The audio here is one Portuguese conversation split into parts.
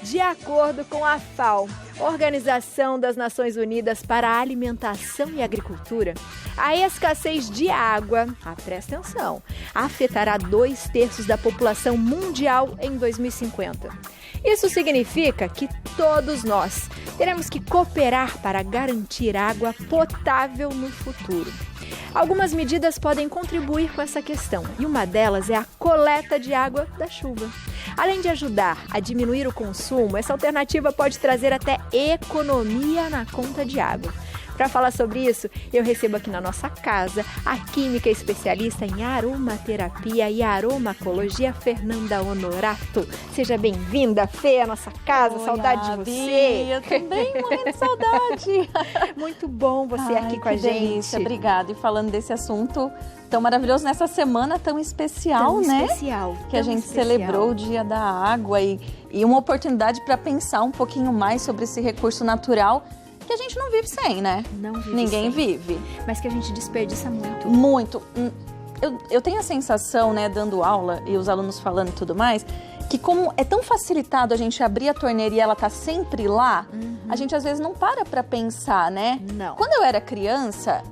De acordo com a FAO, Organização das Nações Unidas para a Alimentação e Agricultura, a escassez de água, presta atenção, afetará 2/3 da população mundial em 2050. Isso significa que todos nós teremos que cooperar para garantir água potável no futuro. Algumas medidas podem contribuir com essa questão e uma delas é a coleta de água da chuva. Além de ajudar a diminuir o consumo, essa alternativa pode trazer até economia na conta de água. Para falar sobre isso, eu recebo aqui na nossa casa a química especialista em aromaterapia e aromacologia, Fernanda Honorato. Seja bem-vinda, Fê, à nossa casa. Oi, saudade de você. Eu também morrendo de saudade. Muito bom você aqui com a gente. Delícia. Obrigada. E falando desse assunto tão maravilhoso nessa semana tão especial, né? Que a gente celebrou o Dia da Água e uma oportunidade para pensar um pouquinho mais sobre esse recurso natural que a gente não vive sem, né? Não vive Ninguém sem. vive. Mas que a gente desperdiça muito. Muito. Eu tenho a sensação, né, dando aula e os alunos falando e tudo mais, que como é tão facilitado a gente abrir a torneira e ela tá sempre lá, a gente às vezes não para pensar, né? Não. Quando eu era criança,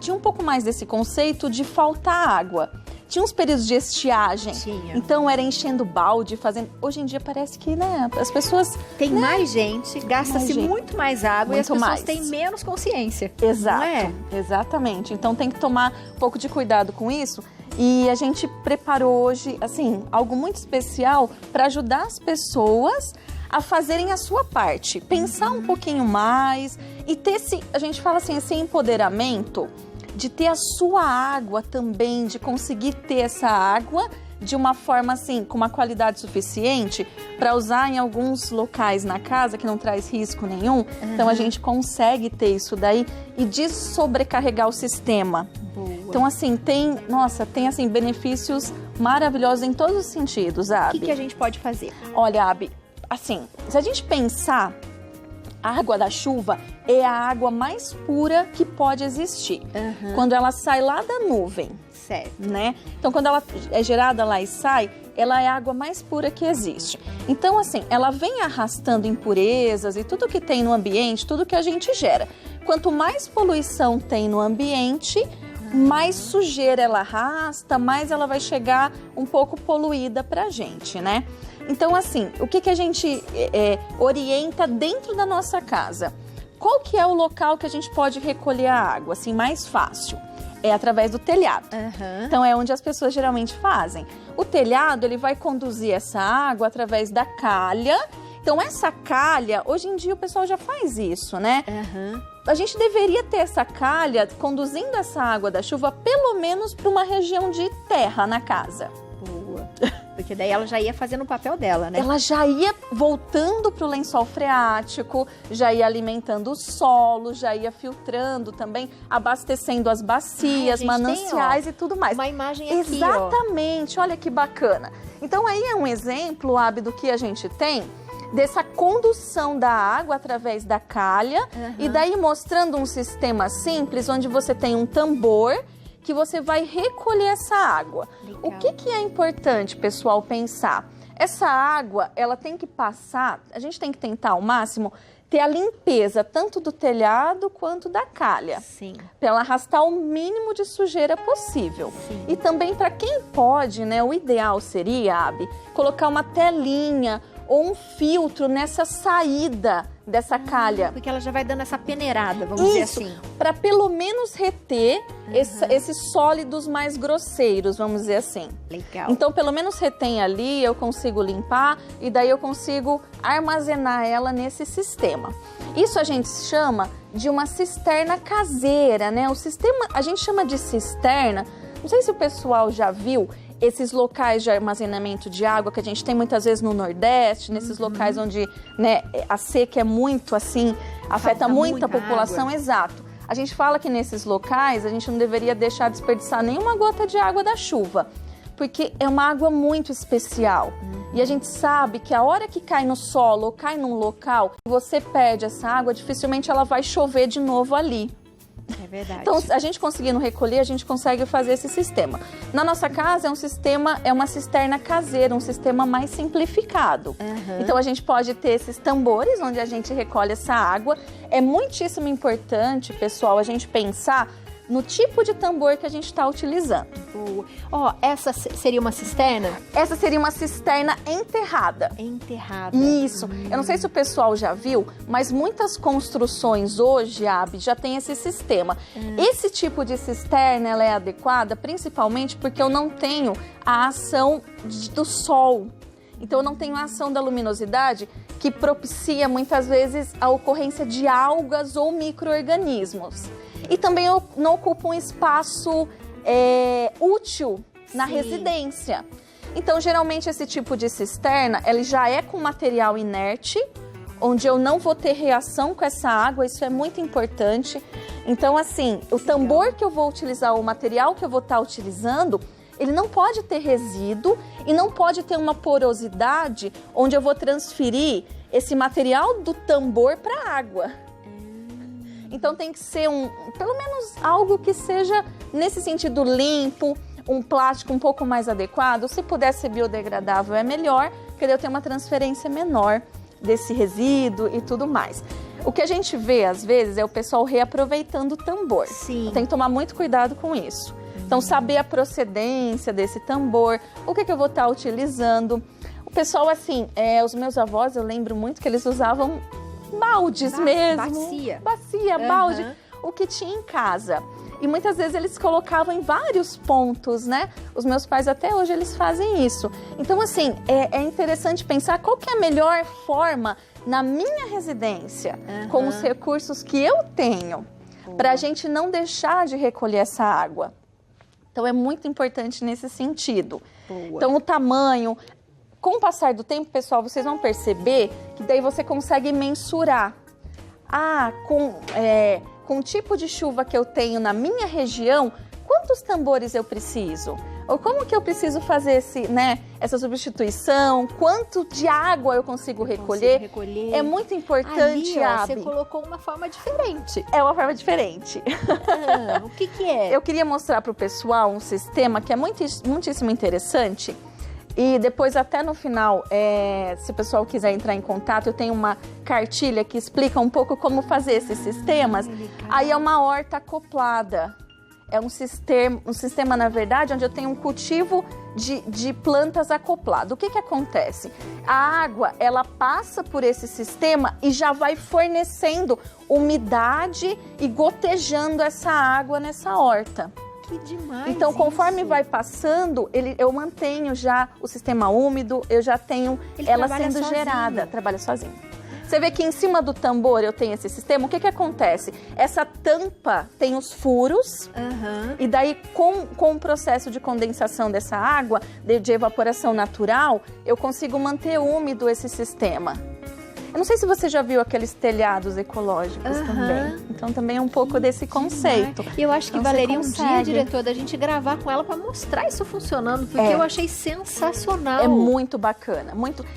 tinha um pouco mais desse conceito de faltar água. Tinha uns períodos de estiagem. Tinha. Então era enchendo balde, fazendo... Hoje em dia parece que, né, as pessoas... Tem mais gente, gasta-se muito mais água e as pessoas têm menos consciência. Exato, não é? Exatamente. Então tem que tomar um pouco de cuidado com isso. E a gente preparou hoje, assim, algo muito especial para ajudar as pessoas a fazerem a sua parte. Pensar um pouquinho mais e ter esse, a gente fala assim, esse empoderamento de ter a sua água também, de conseguir ter essa água de uma forma assim, com uma qualidade suficiente para usar em alguns locais na casa que não traz risco nenhum. Então a gente consegue ter isso daí e desobrecarregar o sistema. Boa. Então assim, tem assim benefícios maravilhosos em todos os sentidos, Abi. O que a gente pode fazer? Olha, Abi, assim, se a gente pensar, a água da chuva é a água mais pura que pode existir. Quando ela sai lá da nuvem. Certo. Né? Então, quando ela é gerada lá e sai, ela é a água mais pura que existe. Então, assim, ela vem arrastando impurezas e tudo que tem no ambiente, tudo que a gente gera. Quanto mais poluição tem no ambiente, mais sujeira ela arrasta, mais ela vai chegar um pouco poluída pra gente, né? Então, assim, o que a gente orienta dentro da nossa casa? Qual que é o local que a gente pode recolher a água, assim, mais fácil? É através do telhado. Então, é onde as pessoas geralmente fazem. O telhado, ele vai conduzir essa água através da calha. Então, essa calha, hoje em dia o pessoal já faz isso, né? A gente deveria ter essa calha conduzindo essa água da chuva pelo menos para uma região de terra na casa. Boa. Porque daí ela já ia fazendo o papel dela, né? Ela já ia voltando para o lençol freático, já ia alimentando o solo, já ia filtrando também, abastecendo as bacias, mananciais e tudo mais. Uma imagem aqui, exatamente, olha que bacana. Então aí é um exemplo, Abi, do que a gente tem dessa condução da água através da calha e daí mostrando um sistema simples onde você tem um tambor que você vai recolher essa água. Legal. O que é importante, pessoal, pensar? Essa água, ela tem que passar, a gente tem que tentar ao máximo ter a limpeza tanto do telhado quanto da calha. Sim. Para ela arrastar o mínimo de sujeira possível. Sim. E também para quem pode, né, o ideal seria, Abi, colocar uma telinha ou um filtro nessa saída dessa calha. Porque ela já vai dando essa peneirada, vamos dizer assim. Para pelo menos reter esses sólidos mais grosseiros, vamos dizer assim. Legal. Então, pelo menos retém ali, eu consigo limpar e daí eu consigo armazenar ela nesse sistema. Isso a gente chama de uma cisterna caseira, né? O sistema, a gente chama de cisterna, não sei se o pessoal já viu, esses locais de armazenamento de água que a gente tem muitas vezes no Nordeste, nesses locais onde, né, a seca é muito assim, afeta muito a população, água. Exato. A gente fala que nesses locais a gente não deveria deixar desperdiçar nenhuma gota de água da chuva, porque é uma água muito especial. E a gente sabe que a hora que cai no solo ou cai num local, você perde essa água, dificilmente ela vai chover de novo ali. É verdade. Então, a gente conseguindo recolher, a gente consegue fazer esse sistema. Na nossa casa, é uma cisterna caseira, um sistema mais simplificado. Então, a gente pode ter esses tambores onde a gente recolhe essa água. É muitíssimo importante, pessoal, a gente pensar no tipo de tambor que a gente está utilizando. Ó, essa seria uma cisterna? Essa seria uma cisterna enterrada. Enterrada. Isso. Eu não sei se o pessoal já viu, mas muitas construções hoje, Abi, já tem esse sistema. Esse tipo de cisterna, ela é adequada principalmente porque eu não tenho a ação do sol. Então, eu não tenho a ação da luminosidade que propicia, muitas vezes, a ocorrência de algas ou micro-organismos. E também eu não ocupo um espaço útil na residência. Então, geralmente, esse tipo de cisterna, ele já é com material inerte, onde eu não vou ter reação com essa água, isso é muito importante. Então, assim, o tambor que eu vou utilizar, o material que eu vou estar utilizando, ele não pode ter resíduo e não pode ter uma porosidade onde eu vou transferir esse material do tambor para a água. Então tem que ser pelo menos algo que seja nesse sentido limpo, um plástico um pouco mais adequado. Se puder ser biodegradável é melhor, porque daí eu tenho uma transferência menor desse resíduo e tudo mais. O que a gente vê às vezes é o pessoal reaproveitando o tambor. Sim. Tem que tomar muito cuidado com isso. Então saber a procedência desse tambor, o que eu vou estar utilizando. O pessoal assim, os meus avós, eu lembro muito que eles usavam baldes mesmo. Bacia, balde, o que tinha em casa. E muitas vezes eles colocavam em vários pontos, né? Os meus pais até hoje eles fazem isso. Então assim, é interessante pensar qual que é a melhor forma na minha residência, com os recursos que eu tenho, para a gente não deixar de recolher essa água. Então é muito importante nesse sentido. Então o tamanho... Com o passar do tempo, pessoal, vocês vão perceber que daí você consegue mensurar. Com o tipo de chuva que eu tenho na minha região, quantos tambores eu preciso? Ou como que eu preciso fazer essa substituição? Quanto de água eu consigo recolher? É muito importante, Abi. Você colocou uma forma diferente. É uma forma diferente. O que é? Eu queria mostrar para o pessoal um sistema que é muitíssimo interessante. E depois, até no final, se o pessoal quiser entrar em contato, eu tenho uma cartilha que explica um pouco como fazer esses sistemas. Aí é uma horta acoplada. É um sistema, na verdade, onde eu tenho um cultivo de plantas acoplado. O que acontece? A água, ela passa por esse sistema e já vai fornecendo umidade e gotejando essa água nessa horta. Que demais. Então, conforme vai passando, eu mantenho já o sistema úmido, eu já tenho ela sendo gerada. Trabalha sozinho. Você vê que em cima do tambor eu tenho esse sistema. O que acontece? Essa tampa tem os furos e daí com o processo de condensação dessa água, de evaporação natural, eu consigo manter úmido esse sistema. Eu não sei se você já viu aqueles telhados ecológicos também. Então também é um pouco desse conceito. E eu acho que valeria um dia, diretor, da gente gravar com ela para mostrar isso funcionando, porque eu achei sensacional. É muito bacana,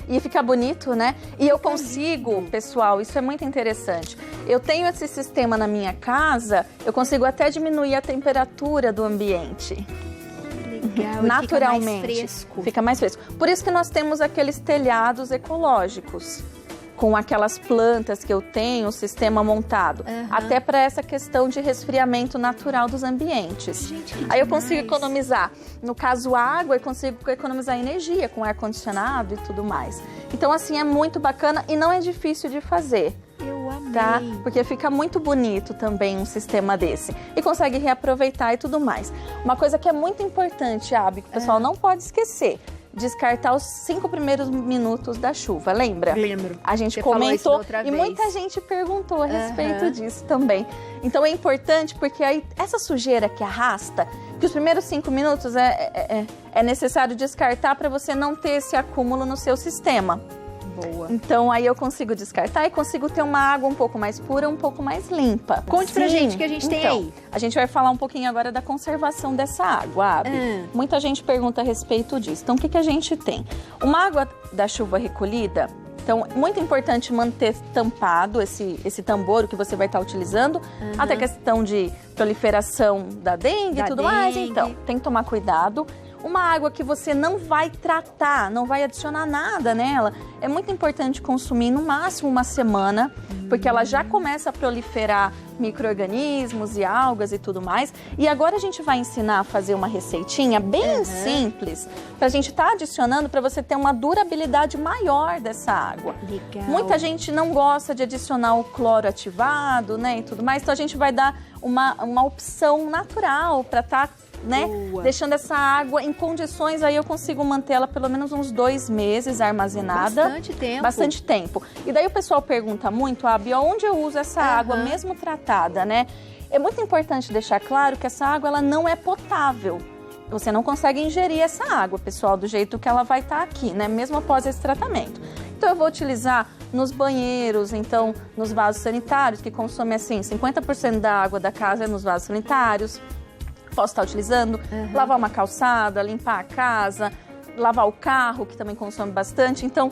e fica bonito, né? E eu consigo, pessoal, isso é muito interessante. Eu tenho esse sistema na minha casa, eu consigo até diminuir a temperatura do ambiente. Legal, naturalmente. Fica mais fresco. Por isso que nós temos aqueles telhados ecológicos, com aquelas plantas que eu tenho, o sistema montado, até para essa questão de resfriamento natural dos ambientes. Gente, aí eu consigo economizar, no caso água, eu consigo economizar energia com ar-condicionado e tudo mais. Então assim, é muito bacana e não é difícil de fazer. Eu amei. Tá? Porque fica muito bonito também um sistema desse. E consegue reaproveitar e tudo mais. Uma coisa que é muito importante, Abi, que o pessoal não pode esquecer: descartar os 5 primeiros minutos da chuva, lembra? Lembro. A gente Você comentou falou isso e muita gente perguntou a respeito disso também. Então é importante porque aí essa sujeira que arrasta, que os primeiros 5 minutos é necessário descartar para você não ter esse acúmulo no seu sistema. Boa. Então aí eu consigo descartar e consigo ter uma água um pouco mais pura, um pouco mais limpa. Conte pra gente o que a gente tem aí. A gente vai falar um pouquinho agora da conservação dessa água, Abi. Muita gente pergunta a respeito disso. Então o que a gente tem? Uma água da chuva recolhida, Então, muito importante manter tampado esse tambor que você vai estar utilizando, até questão de proliferação da dengue e tudo mais. Então, tem que tomar cuidado. Uma água que você não vai tratar, não vai adicionar nada nela, é muito importante consumir no máximo uma semana, porque ela já começa a proliferar micro-organismos e algas e tudo mais. E agora a gente vai ensinar a fazer uma receitinha bem simples, para a gente estar adicionando, para você ter uma durabilidade maior dessa água. Legal. Muita gente não gosta de adicionar o cloro ativado, né, e tudo mais, então a gente vai dar uma opção natural para estar deixando essa água em condições, aí eu consigo manter ela pelo menos uns 2 meses armazenada. Bastante tempo. Bastante tempo. E daí o pessoal pergunta muito, Abi, onde eu uso essa água mesmo tratada, né? É muito importante deixar claro que essa água ela não é potável. Você não consegue ingerir essa água, pessoal, do jeito que ela vai estar aqui, né? Mesmo após esse tratamento. Então eu vou utilizar nos banheiros, então nos vasos sanitários, que consomem assim, 50% da água da casa é nos vasos sanitários. Posso estar utilizando, lavar uma calçada, limpar a casa, lavar o carro, que também consome bastante. Então,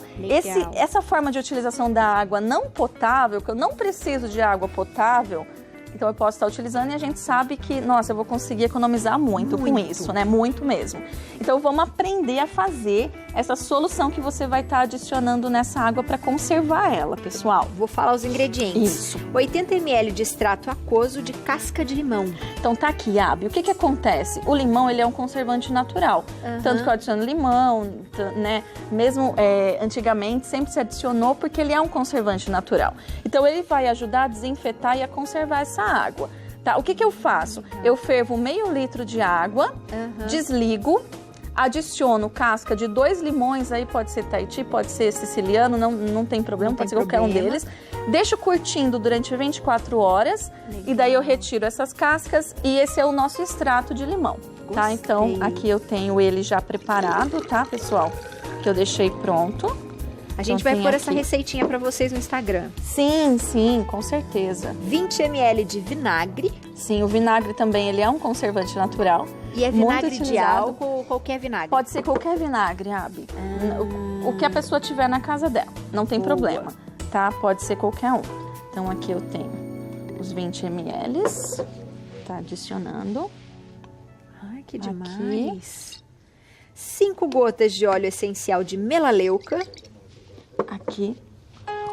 essa forma de utilização da água não potável, que eu não preciso de água potável, então eu posso estar utilizando e a gente sabe que, nossa, eu vou conseguir economizar muito com isso, né? Muito mesmo. Então vamos aprender a fazer essa solução que você vai estar adicionando nessa água para conservar ela, pessoal. Vou falar os ingredientes. Isso. 80 ml de extrato aquoso de casca de limão. Então tá aqui, Abi. O que que acontece? O limão, ele é um conservante natural. Tanto que eu adiciono limão, né? Mesmo antigamente sempre se adicionou porque ele é um conservante natural. Então ele vai ajudar a desinfetar e a conservar essa água. Tá? O que que eu faço? Eu fervo meio litro de água, desligo, adiciono casca de 2 limões, aí pode ser Tahiti, pode ser siciliano, não tem problema, pode ser qualquer um deles. Deixo curtindo durante 24 horas e daí eu retiro essas cascas e esse é o nosso extrato de limão. Tá? Então aqui eu tenho ele já preparado, tá, pessoal? Que eu deixei pronto. A gente vai pôr essa receitinha para vocês no Instagram. Sim, sim, com certeza. 20 ml de vinagre. Sim, o vinagre também, ele é um conservante natural. E é vinagre de álcool ou qualquer vinagre? Pode ser qualquer vinagre, Abi. O que a pessoa tiver na casa dela, não tem problema, tá? Pode ser qualquer um. Então aqui eu tenho os 20 ml, tá adicionando. Ai, que demais. 5 gotas de óleo essencial de melaleuca. Aqui.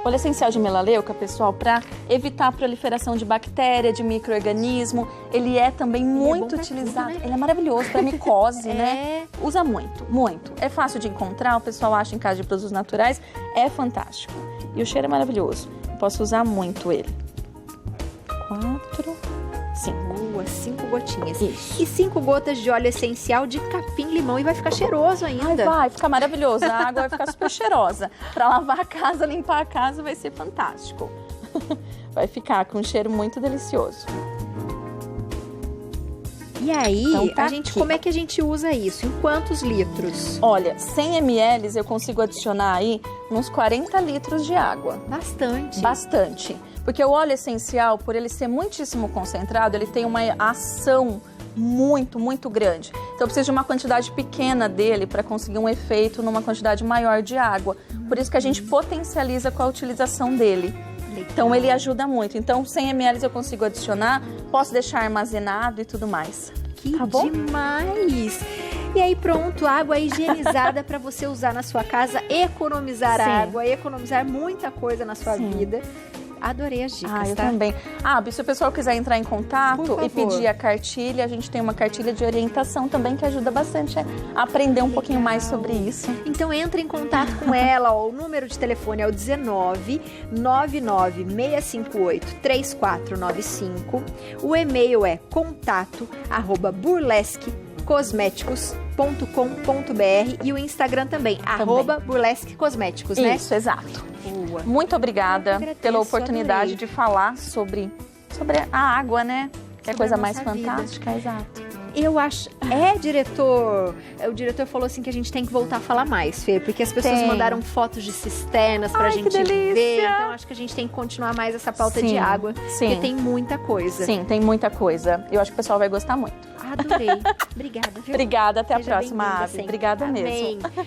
Óleo essencial de melaleuca, pessoal, para evitar a proliferação de bactéria, de micro-organismo. Ele é também muito utilizado. Tudo, né? Ele é maravilhoso para micose, né? Usa muito, muito. É fácil de encontrar, o pessoal acha em casa de produtos naturais. É fantástico. E o cheiro é maravilhoso. Posso usar muito ele. 4, 5. 5 gotinhas. Isso. E 5 gotas de óleo essencial de capim-limão. E vai ficar cheiroso ainda. Vai ficar maravilhoso. A água vai ficar super cheirosa. Para lavar a casa, limpar a casa, vai ser fantástico. Vai ficar com um cheiro muito delicioso. E aí, então, tá como é que a gente usa isso? Em quantos litros? Olha, 100 ml eu consigo adicionar aí uns 40 litros de água. Bastante. Bastante. Porque o óleo essencial, por ele ser muitíssimo concentrado, ele tem uma ação muito, muito grande. Então eu preciso de uma quantidade pequena dele para conseguir um efeito numa quantidade maior de água. Por isso que a gente potencializa com a utilização dele. Então ele ajuda muito. Então 100 ml eu consigo adicionar, posso deixar armazenado e tudo mais. Que demais! E aí pronto, água higienizada para você usar na sua casa, economizar água, economizar muita coisa na sua vida. Adorei as dicas, eu também. Se o pessoal quiser entrar em contato e pedir a cartilha, a gente tem uma cartilha de orientação também que ajuda bastante a aprender um pouquinho mais sobre isso. Então entre em contato com ela, o número de telefone é o 19 99 658 3495. O e-mail é contato@burlesquecosméticos.com.br e o Instagram também. @burlesquecosméticos, né? Isso, exato. Muito obrigada pela oportunidade de falar sobre a água, né? Que é a coisa mais fantástica, exato. Eu acho... diretor... O diretor falou assim que a gente tem que voltar a falar mais, Fê, porque as pessoas mandaram fotos de cisternas pra gente ver. Então, acho que a gente tem que continuar mais essa pauta de água, porque tem muita coisa. Sim, tem muita coisa. Eu acho que o pessoal vai gostar muito. Adorei. Obrigada, viu? Obrigada, até a próxima, Abi. Obrigada mesmo.